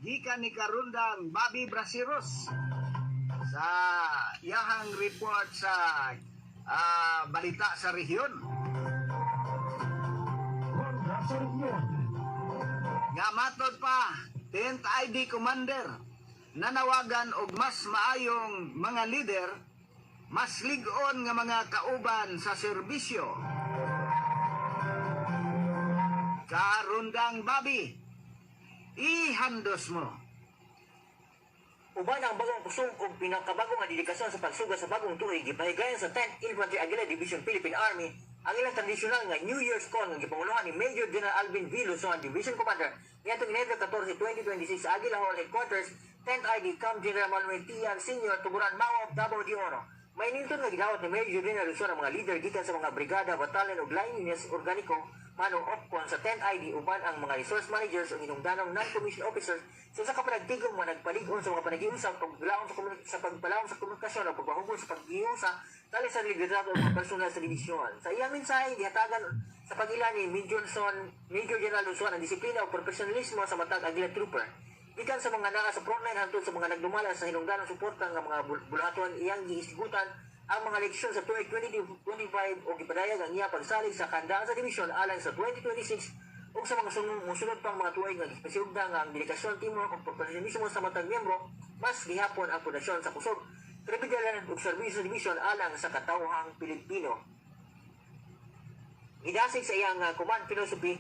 gikan ni karundang Bobby Brasiros sa iyahang report sa balita sa rehiyon. Nga matod pa 10th ID Commander nanawagan og mas maayong mga leader, mas lig-on nga mga kauban sa serbisyo. Karundang Bobby, ihandos mo. Uban ang bagong kusog o pinakabago nga dedikasyon sa pagsuga sa bagong tuig, gipahigayon sa 10th Infantry Aguila Division Philippine Army ang ilang tradisyonal nga New Year's Con nga gipanguluhan ni Major General Alvin V. Luzon, Division Commander niadtong Enero 14, 2026 sa Aguila Hall Headquarters, 10th ID Camp General Manuel Tian Sr. Tuburan Mao, Davao de Oro. May nindot nga gidawat ni Major General Luzon ang mga leader gikan sa mga brigada, batalyon ug laing units organiko manong OPCON sa 10th ID uban ang mga resource managers o hinungdanong non-commissioned officers sa usa ka panagtigom nga nagpalig-on sa mga panagiusap sa pagpalawom sa komunikasyon o pagpahugon sa pag-iusa tali sa liderado ng personal sa divisyon. Sa iyang mensahe, gihatagan sa pag-ila ni Major General Luzon ang disiplina o profesionalismo sa matag Aguila Trooper. Gikan sa mga naka sa frontline hangtod sa mga nagdumala sa hinungdanong suporta nga mga bulahaton iyang giisgutan ang mga leksyon sa tuig 2025 o gipadayag ang iya pagsalig sa kandang sa divisyon alang sa 2026 ug sa mga sunod pang mga tuig nga gispesiyugda nga ang dedikasyon teamwork ug profesionalismo sa matag miyembro mas gihapon ang pundasyon sa kusog kriminalidad ug serbisyo sa divisyon alang sa katawhang Pilipino. Gidasig sa iyang command philosophy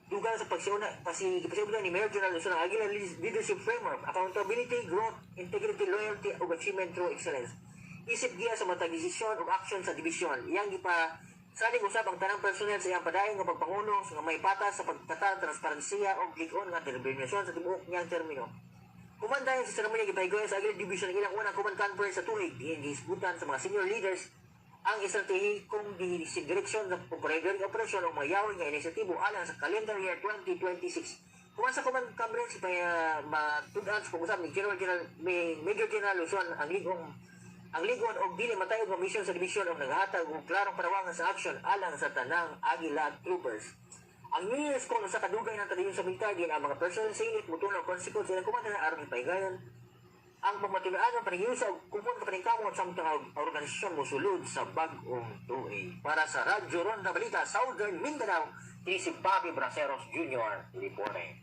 dugang sa pagsiugda ni Major General Luzon ang Aguila Leadership Framework, accountability, growth, integrity, loyalty ug achievement through excellence. Isip giya sa matag desisyon ug aksyon sa divisyon. Iyang saling usab ang tanang personel sa iyang padayon nga pagpanguno nga may patas sa pagtatan, transparensiya ug lig-on nga determinasyon sa tibuok niyang termino. Kumandayon sa seremonya gipahigayon sa Aguila Division ang ilang unang command conference sa tuig, diin gihisgutan sa mga senior leaders ang estratehikong direksyon ng operating operasyon o mayawin nga inisyatibo alang sa calendar year 2026. Kuman sa command conference matudan sa pag-usap ni Major General Luzon ang ligon og dili matayog nga misyon sa divisyon og naghatag og klarong panawangan sa aksyon alang sa tanang Aguila Troopers. Ang New Year's Con sa kadugay ng tradisyon sa militar din ang mga personal sa unit mutuno konsekut sa ilang komanda na aron ipahigayon ang pagmatulaan ng panagiusa ug kupon ka paningkamot sa mga organisasyon mosulod sa bag-ong tuig. Para sa Radyo Ronda Balita Southern Mindanao, si Bobby Brasiros Jr. reporting.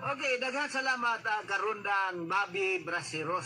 Okay, daghang salamat karundang Bobby Brasiros.